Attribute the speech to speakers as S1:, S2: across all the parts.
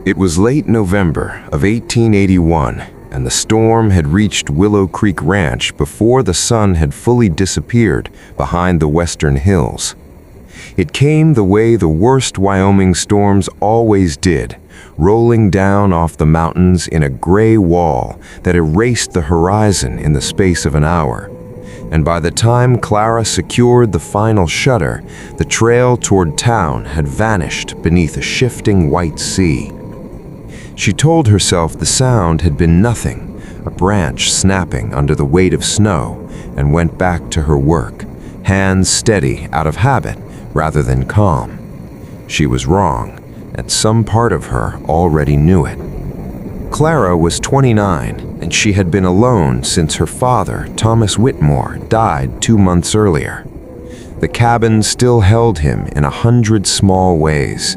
S1: It was late November of 1881, and the storm had reached Willow Creek Ranch before the sun had fully disappeared behind the western hills. It came the way the worst Wyoming storms always did, rolling down off the mountains in a gray wall that erased the horizon in the space of an hour. And by the time Clara secured the final shutter, the trail toward town had vanished beneath a shifting white sea. She told herself the sound had been nothing, a branch snapping under the weight of snow, and went back to her work, hands steady out of habit rather than calm. She was wrong, and some part of her already knew it. Clara was 29, and she had been alone since her father, Thomas Whitmore, died 2 months earlier. The cabin still held him in 100 small ways.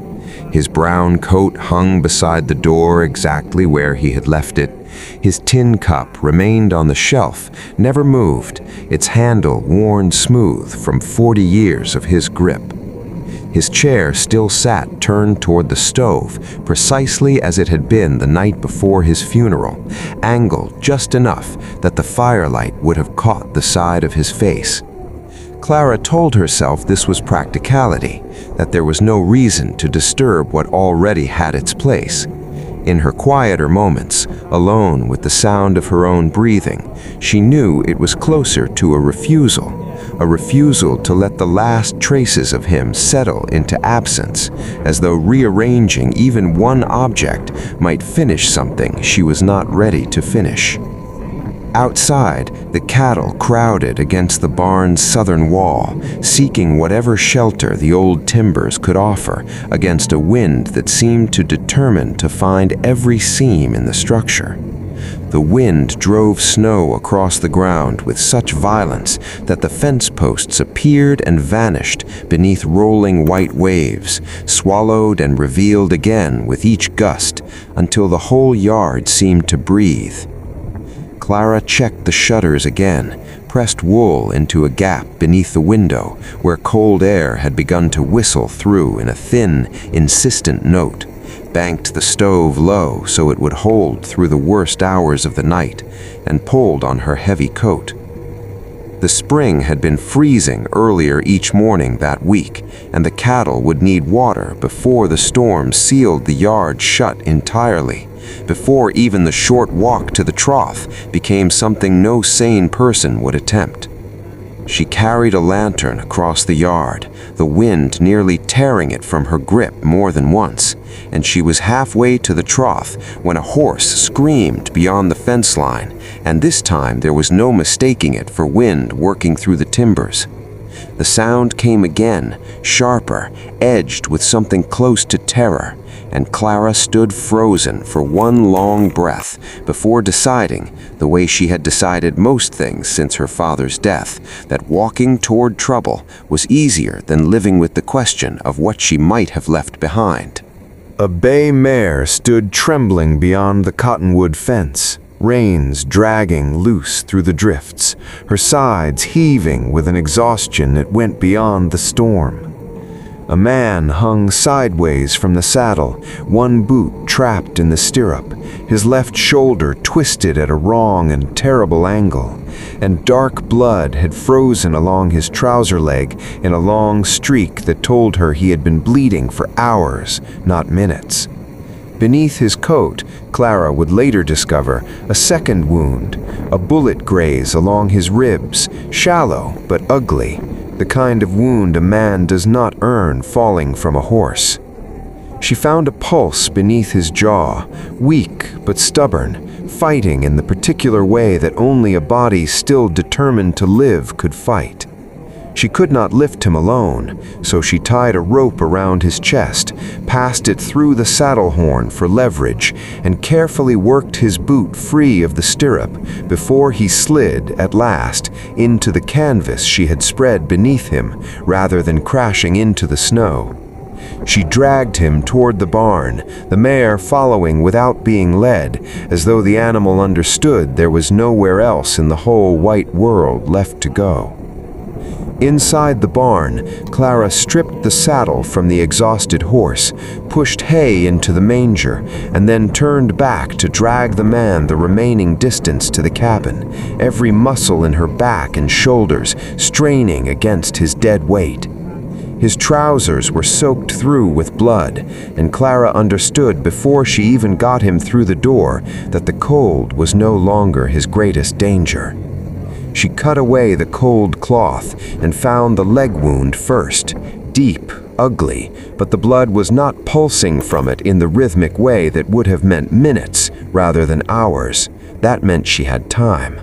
S1: His brown coat hung beside the door exactly where he had left it. His tin cup remained on the shelf, never moved, its handle worn smooth from 40 years of his grip. His chair still sat turned toward the stove, precisely as it had been the night before his funeral, angled just enough that the firelight would have caught the side of his face. Clara told herself this was practicality, that there was no reason to disturb what already had its place. In her quieter moments, alone with the sound of her own breathing, she knew it was closer to a refusal to let the last traces of him settle into absence, as though rearranging even one object might finish something she was not ready to finish. Outside, the cattle crowded against the barn's southern wall, seeking whatever shelter the old timbers could offer against a wind that seemed determined to find every seam in the structure. The wind drove snow across the ground with such violence that the fence posts appeared and vanished beneath rolling white waves, swallowed and revealed again with each gust, until the whole yard seemed to breathe. Clara checked the shutters again, pressed wool into a gap beneath the window where cold air had begun to whistle through in a thin, insistent note, banked the stove low so it would hold through the worst hours of the night, and pulled on her heavy coat. The spring had been freezing earlier each morning that week, and the cattle would need water before the storm sealed the yard shut entirely, before even the short walk to the trough became something no sane person would attempt. She carried a lantern across the yard, the wind nearly tearing it from her grip more than once, and she was halfway to the trough when a horse screamed beyond the fence line, and this time there was no mistaking it for wind working through the timbers. The sound came again, sharper, edged with something close to terror, and Clara stood frozen for one long breath before deciding, the way she had decided most things since her father's death, that walking toward trouble was easier than living with the question of what she might have left behind. A bay mare stood trembling beyond the cottonwood fence, reins dragging loose through the drifts, her sides heaving with an exhaustion that went beyond the storm. A man hung sideways from the saddle, one boot trapped in the stirrup, his left shoulder twisted at a wrong and terrible angle, and dark blood had frozen along his trouser leg in a long streak that told her he had been bleeding for hours, not minutes. Beneath his coat, Clara would later discover a second wound, a bullet graze along his ribs, shallow but ugly, the kind of wound a man does not earn falling from a horse. She found a pulse beneath his jaw, weak but stubborn, fighting in the particular way that only a body still determined to live could fight. She could not lift him alone, so she tied a rope around his chest, passed it through the saddle horn for leverage, and carefully worked his boot free of the stirrup before he slid, at last, into the canvas she had spread beneath him, rather than crashing into the snow. She dragged him toward the barn, the mare following without being led, as though the animal understood there was nowhere else in the whole white world left to go. Inside the barn, Clara stripped the saddle from the exhausted horse, pushed hay into the manger, and then turned back to drag the man the remaining distance to the cabin, every muscle in her back and shoulders straining against his dead weight. His trousers were soaked through with blood, and Clara understood before she even got him through the door that the cold was no longer his greatest danger. She cut away the cold cloth and found the leg wound first, deep, ugly, but the blood was not pulsing from it in the rhythmic way that would have meant minutes rather than hours. That meant she had time.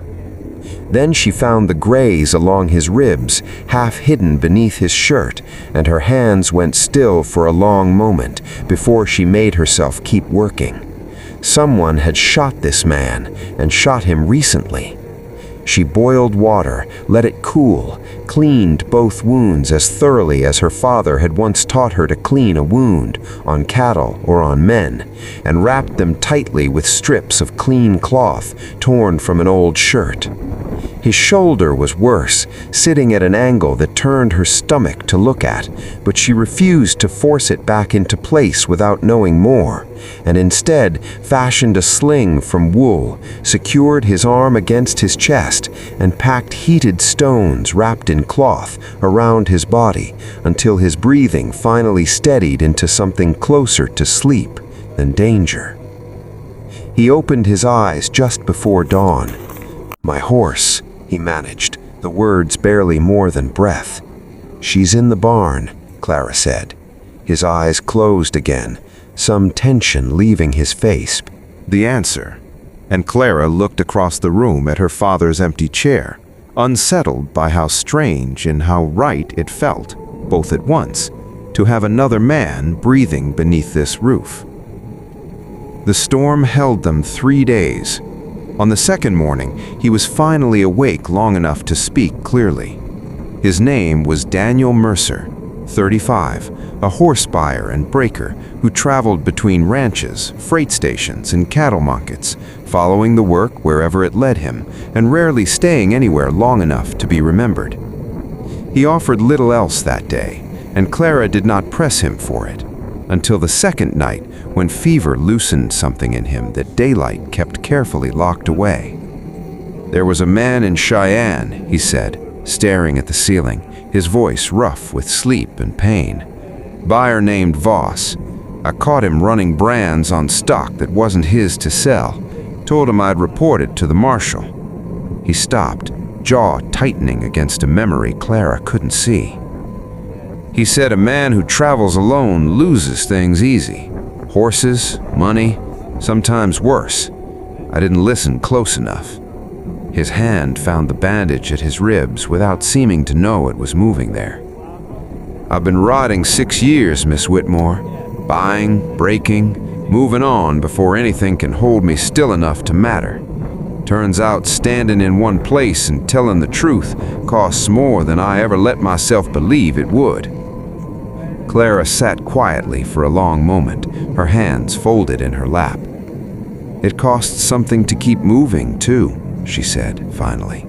S1: Then she found the graze along his ribs, half hidden beneath his shirt, and her hands went still for a long moment before she made herself keep working. Someone had shot this man, and shot him recently. She boiled water, let it cool, cleaned both wounds as thoroughly as her father had once taught her to clean a wound, on cattle or on men, and wrapped them tightly with strips of clean cloth torn from an old shirt. His shoulder was worse, sitting at an angle that turned her stomach to look at, but she refused to force it back into place without knowing more, and instead fashioned a sling from wool, secured his arm against his chest, and packed heated stones wrapped in cloth around his body until his breathing finally steadied into something closer to sleep than danger. He opened his eyes just before dawn. "My horse," he managed, the words barely more than breath. "She's in the barn," Clara said. His eyes closed again, some tension leaving his face. The answer, and Clara looked across the room at her father's empty chair, unsettled by how strange and how right it felt, both at once, to have another man breathing beneath this roof. The storm held them 3 days. On the second morning, he was finally awake long enough to speak clearly. His name was Daniel Mercer, 35, a horse buyer and breaker who traveled between ranches, freight stations, and cattle markets, following the work wherever it led him, and rarely staying anywhere long enough to be remembered. He offered little else that day, and Clara did not press him for it, until the second night when fever loosened something in him that daylight kept carefully locked away. "There was a man in Cheyenne," he said, staring at the ceiling, his voice rough with sleep and pain. "Buyer named Voss. I caught him running brands on stock that wasn't his to sell. Told him I'd report it to the marshal." He stopped, jaw tightening against a memory Clara couldn't see. "He said a man who travels alone loses things easy. Horses, money, sometimes worse. I didn't listen close enough." His hand found the bandage at his ribs without seeming to know it was moving there. "I've been riding 6 years, Miss Whitmore. Buying, breaking, moving on before anything can hold me still enough to matter. Turns out standing in one place and telling the truth costs more than I ever let myself believe it would." Clara sat quietly for a long moment, her hands folded in her lap. "It costs something to keep moving, too," she said, finally.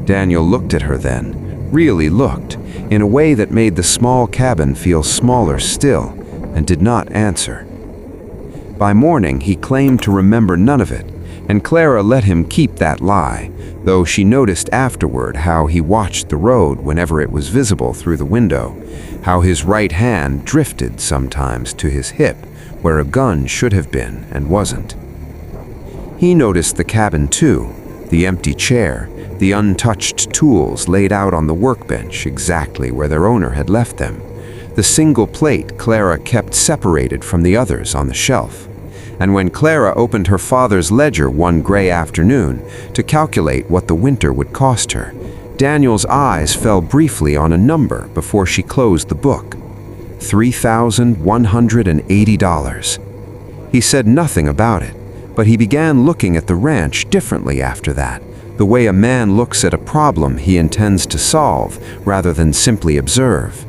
S1: Daniel looked at her then, really looked, in a way that made the small cabin feel smaller still, and did not answer. By morning, he claimed to remember none of it, and Clara let him keep that lie, though she noticed afterward how he watched the road whenever it was visible through the window, how his right hand drifted sometimes to his hip, where a gun should have been and wasn't. He noticed the cabin too, the empty chair, the untouched tools laid out on the workbench exactly where their owner had left them, the single plate Clara kept separated from the others on the shelf. And when Clara opened her father's ledger one gray afternoon to calculate what the winter would cost her, Daniel's eyes fell briefly on a number before she closed the book. $3,180. He said nothing about it, but he began looking at the ranch differently after that, the way a man looks at a problem he intends to solve rather than simply observe.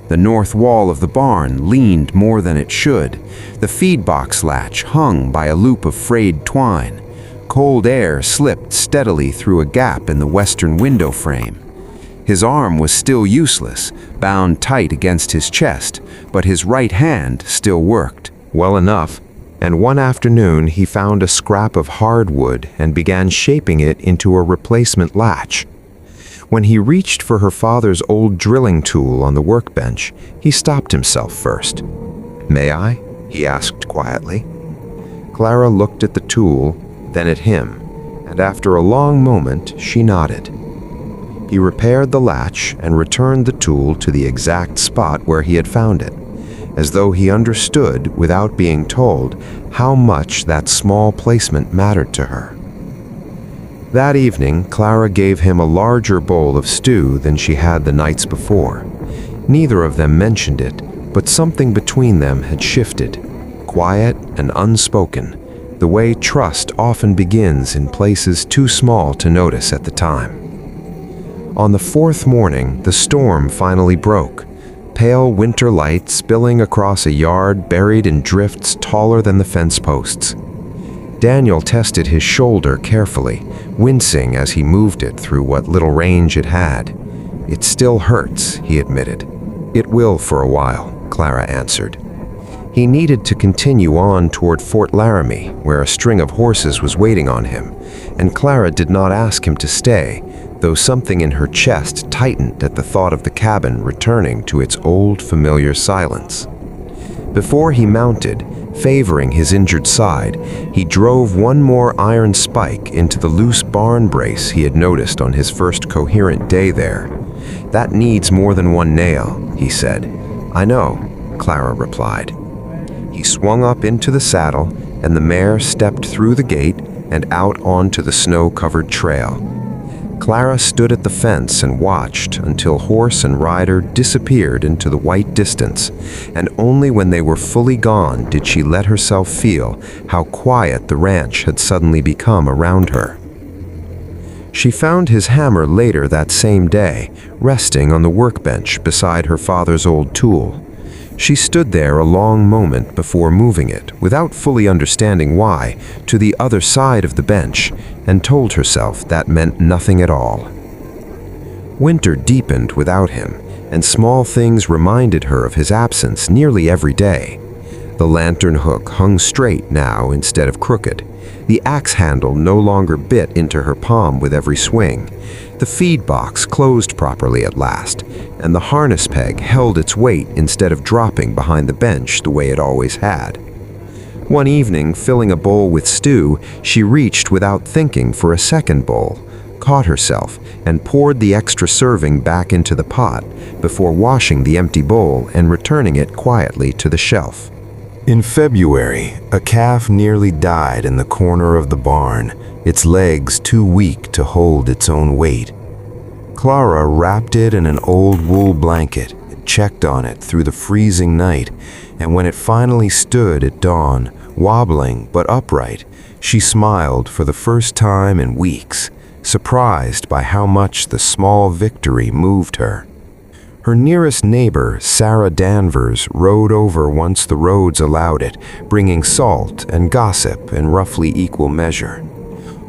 S1: The north wall of the barn leaned more than it should. The feed box latch hung by a loop of frayed twine. Cold air slipped steadily through a gap in the western window frame.
S2: His arm was still useless, bound tight against his chest, but his right hand still worked.
S1: Well enough, and one afternoon he found a scrap of hardwood and began shaping it into a replacement latch. When he reached for her father's old drilling tool on the workbench, he stopped himself first. "May I?" he asked quietly. Clara looked at the tool, then at him, and after a long moment she nodded. He repaired the latch and returned the tool to the exact spot where he had found it, as though he understood, without being told, how much that small placement mattered to her. That evening, Clara gave him a larger bowl of stew than she had the nights before. Neither of them mentioned it, but something between them had shifted, quiet and unspoken, the way trust often begins in places too small to notice at the time. On the fourth morning, the storm finally broke, pale winter light spilling across a yard buried in drifts taller than the fence posts. Daniel tested his shoulder carefully, wincing as he moved it through what little range it had. "It still hurts," he admitted. "It will for a while," Clara answered. He needed to continue on toward Fort Laramie, where a string of horses was waiting on him, and Clara did not ask him to stay, though something in her chest tightened at the thought of the cabin returning to its old familiar silence. Before he mounted, favoring his injured side, he drove one more iron spike into the loose barn brace he had noticed on his first coherent day there. "That needs more than one nail," he said. "I know," Clara replied. He swung up into the saddle, and the mare stepped through the gate and out onto the snow-covered trail. Clara stood at the fence and watched until horse and rider disappeared into the white distance, and only when they were fully gone did she let herself feel how quiet the ranch had suddenly become around her. She found his hammer later that same day, resting on the workbench beside her father's old tool. She stood there a long moment before moving it, without fully understanding why, to the other side of the bench, and told herself that meant nothing at all. Winter deepened without him, and small things reminded her of his absence nearly every day. The lantern hook hung straight now instead of crooked. The axe handle no longer bit into her palm with every swing. The feed box closed properly at last, and the harness peg held its weight instead of dropping behind the bench the way it always had. One evening, filling a bowl with stew, she reached without thinking for a second bowl, caught herself, and poured the extra serving back into the pot before washing the empty bowl and returning it quietly to the shelf. In February, a calf nearly died in the corner of the barn, its legs too weak to hold its own weight. Clara wrapped it in an old wool blanket, checked on it through the freezing night, and when it finally stood at dawn, wobbling but upright, she smiled for the first time in weeks, surprised by how much the small victory moved her. Her nearest neighbor, Sarah Danvers, rode over once the roads allowed it, bringing salt and gossip in roughly equal measure.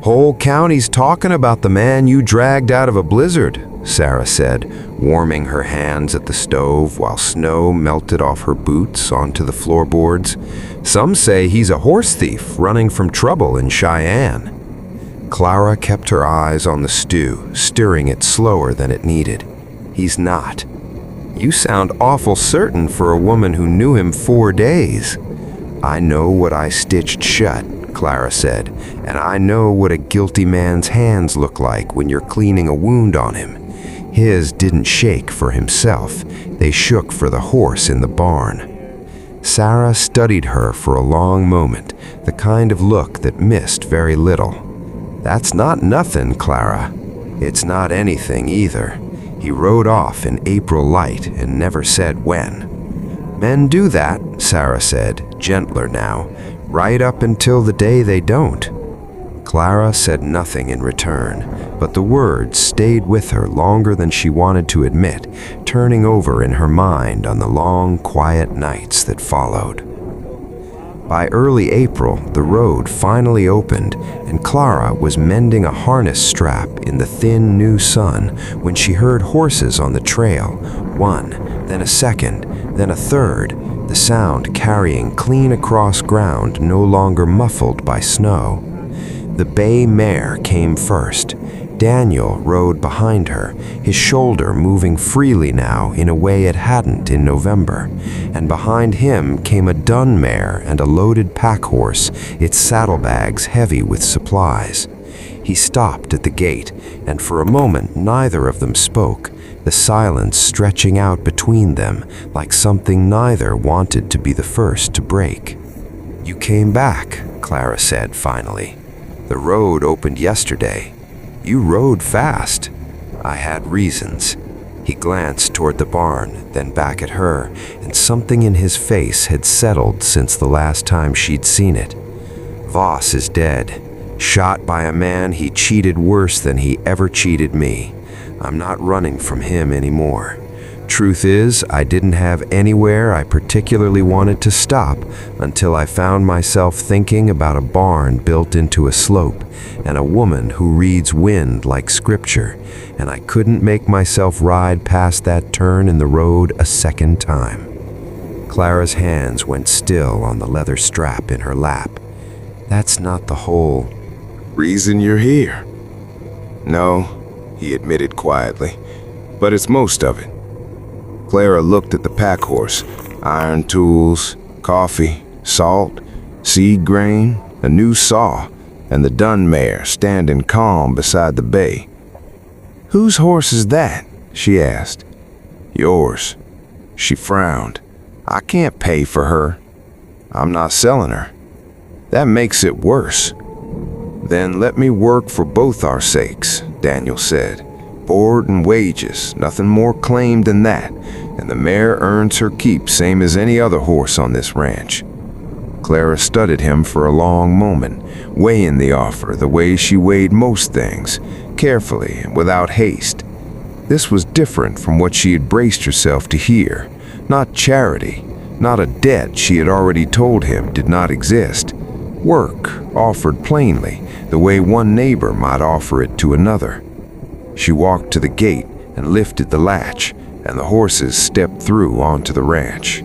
S1: "Whole county's talking about the man you dragged out of a blizzard," Sarah said, warming her hands at the stove while snow melted off her boots onto the floorboards. "Some say he's a horse thief running from trouble in Cheyenne." Clara kept her eyes on the stew, stirring it slower than it needed. "He's not." "You sound awful certain for a woman who knew him 4 days." "I know what I stitched shut," Clara said, "and I know what a guilty man's hands look like when you're cleaning a wound on him. His didn't shake for himself. They shook for the horse in the barn." Sarah studied her for a long moment, the kind of look that missed very little. "That's not nothing, Clara. It's not anything either. He rode off in April light and never said when." "Men do that," Sarah said, gentler now, "right up until the day they don't." Clara said nothing in return, but the words stayed with her longer than she wanted to admit, turning over in her mind on the long, quiet nights that followed. By early April, the road finally opened, and Clara was mending a harness strap in the thin new sun when she heard horses on the trail, one, then a second, then a third, the sound carrying clean across ground no longer muffled by snow. The bay mare came first. Daniel rode behind her, his shoulder moving freely now in a way it hadn't in November, and behind him came a dun mare and a loaded pack horse, its saddlebags heavy with supplies. He stopped at the gate, and for a moment neither of them spoke, the silence stretching out between them like something neither wanted to be the first to break. "You came back," Clara said finally. "The road opened yesterday. You rode fast." "I had reasons." He glanced toward the barn, then back at her, and something in his face had settled since the last time she'd seen it. "Voss is dead, shot by a man he cheated worse than he ever cheated me. I'm not running from him anymore. Truth is, I didn't have anywhere I particularly wanted to stop until I found myself thinking about a barn built into a slope and a woman who reads wind like scripture, and I couldn't make myself ride past that turn in the road a second time." Clara's hands went still on the leather strap in her lap. "That's not the whole
S3: reason you're here." "No," he admitted quietly, "but it's most of it." Clara looked at the pack horse. Iron tools, coffee, salt, seed grain, a new saw, and the dun mare standing calm beside the bay. "Whose horse is that?" she asked. "Yours." She frowned. "I can't pay for her. I'm not selling her." "That makes it worse." "Then let me work for both our sakes," Daniel said. "Board and wages, nothing more claimed than that, and the mare earns her keep same as any other horse on this ranch." Clara studied him for a long moment, weighing the offer the way she weighed most things, carefully and without haste. This was different from what she had braced herself to hear. Not charity, not a debt she had already told him did not exist. Work offered plainly, the way one neighbor might offer it to another. She walked to the gate and lifted the latch, and the horses stepped through onto the ranch.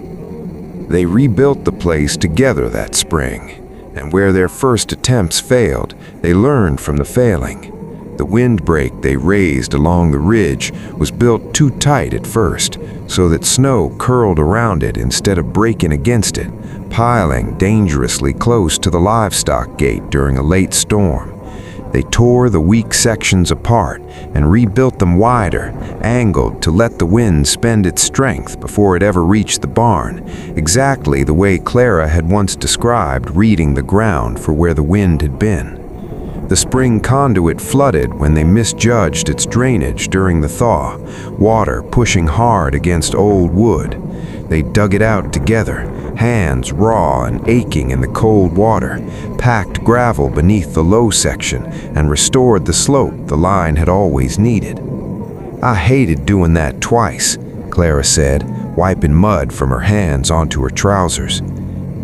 S3: They rebuilt the place together that spring, and where their first attempts failed, they learned from the failing. The windbreak they raised along the ridge was built too tight at first, so that snow curled around it instead of breaking against it, piling dangerously close to the livestock gate during a late storm. They tore the weak sections apart and rebuilt them wider, angled to let the wind spend its strength before it ever reached the barn, exactly the way Clara had once described reading the ground for where the wind had been. The spring conduit flooded when they misjudged its drainage during the thaw, water pushing hard against old wood. They dug it out together, hands raw and aching in the cold water, packed gravel beneath the low section, and restored the slope the line had always needed. "I hated doing that twice," Clara said, wiping mud from her hands onto her trousers.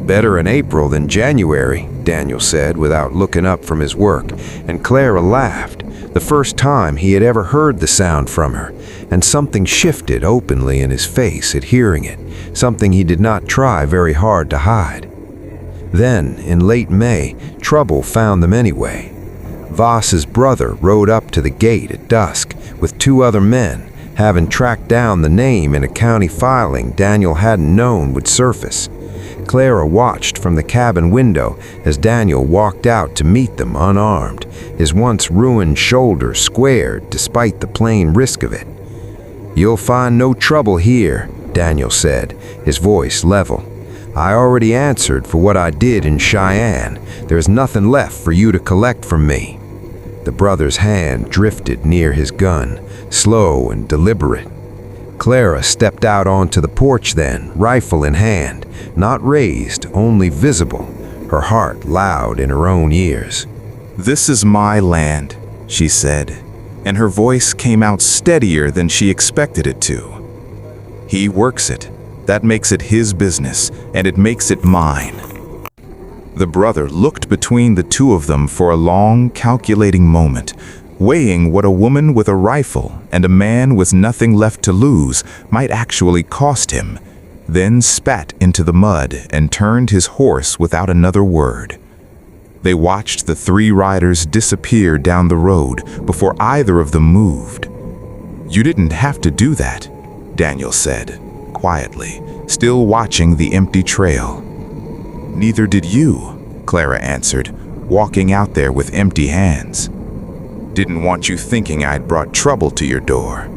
S3: "Better in April than January," Daniel said without looking up from his work, and Clara laughed, the first time he had ever heard the sound from her, and something shifted openly in his face at hearing it, something he did not try very hard to hide. Then, in late May, trouble found them anyway. Voss's brother rode up to the gate at dusk with two other men, having tracked down the name in a county filing Daniel hadn't known would surface. Clara watched from the cabin window as Daniel walked out to meet them unarmed, his once ruined shoulder squared despite the plain risk of it. "You'll find no trouble here," Daniel said, his voice level. "I already answered for what I did in Cheyenne. There's nothing left for you to collect from me." The brother's hand drifted near his gun, slow and deliberate. Clara stepped out onto the porch then, rifle in hand, not raised, only visible, her heart loud in her own ears.
S4: "This is my land," she said, and her voice came out steadier than she expected it to. "He works it. That makes it his business, and it makes it mine." The brother looked between the two of them for a long, calculating moment, weighing what a woman with a rifle and a man with nothing left to lose might actually cost him, then spat into the mud and turned his horse without another word. They watched the three riders disappear down the road before either of them moved. "You didn't have to do that," Daniel said, quietly, still watching the empty trail. "Neither did you," Clara answered, walking out there with empty hands. "Didn't want you thinking I'd brought trouble to your door."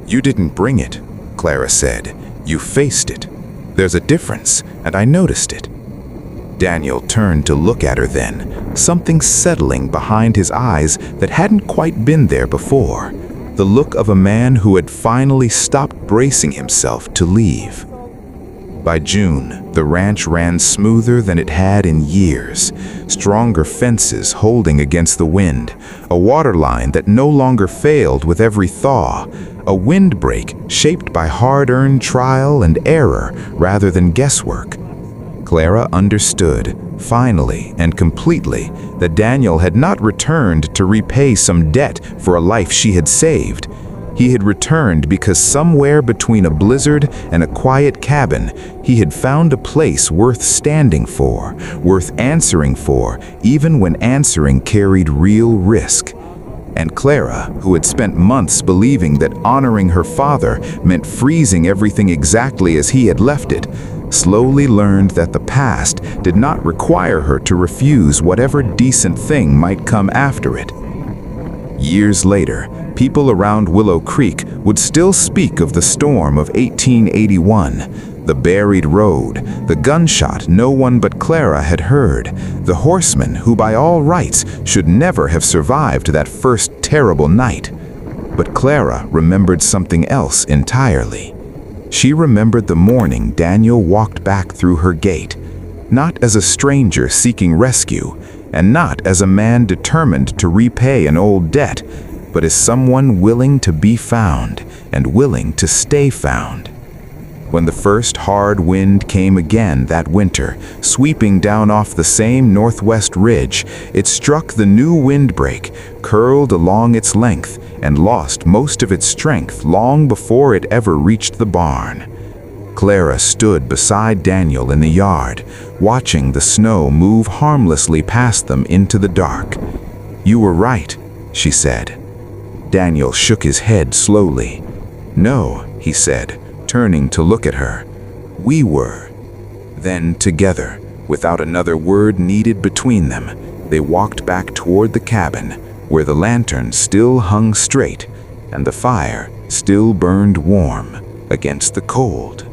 S4: "You didn't bring it," Clara said. "You faced it. There's a difference, and I noticed it." Daniel turned to look at her then, something settling behind his eyes that hadn't quite been there before, the look of a man who had finally stopped bracing himself to leave. By June, the ranch ran smoother than it had in years, stronger fences holding against the wind, a water line that no longer failed with every thaw, a windbreak shaped by hard-earned trial and error rather than guesswork. Clara understood, finally and completely, that Daniel had not returned to repay some debt for a life she had saved. He had returned because somewhere between a blizzard and a quiet cabin, he had found a place worth standing for, worth answering for, even when answering carried real risk. And Clara, who had spent months believing that honoring her father meant freezing everything exactly as he had left it, slowly learned that the past did not require her to refuse whatever decent thing might come after it. Years later, people around Willow Creek would still speak of the storm of 1881, the buried road, the gunshot no one but Clara had heard, the horseman who by all rights should never have survived that first terrible night. But Clara remembered something else entirely. She remembered the morning Daniel walked back through her gate, not as a stranger seeking rescue, and not as a man determined to repay an old debt, but as someone willing to be found and willing to stay found. When the first hard wind came again that winter, sweeping down off the same northwest ridge, it struck the new windbreak, curled along its length, and lost most of its strength long before it ever reached the barn. Clara stood beside Daniel in the yard, watching the snow move harmlessly past them into the dark. "You were right," she said. Daniel shook his head slowly. "No," he said, turning to look at her. "We were." Then together, without another word needed between them, they walked back toward the cabin, where the lantern still hung straight and the fire still burned warm against the cold.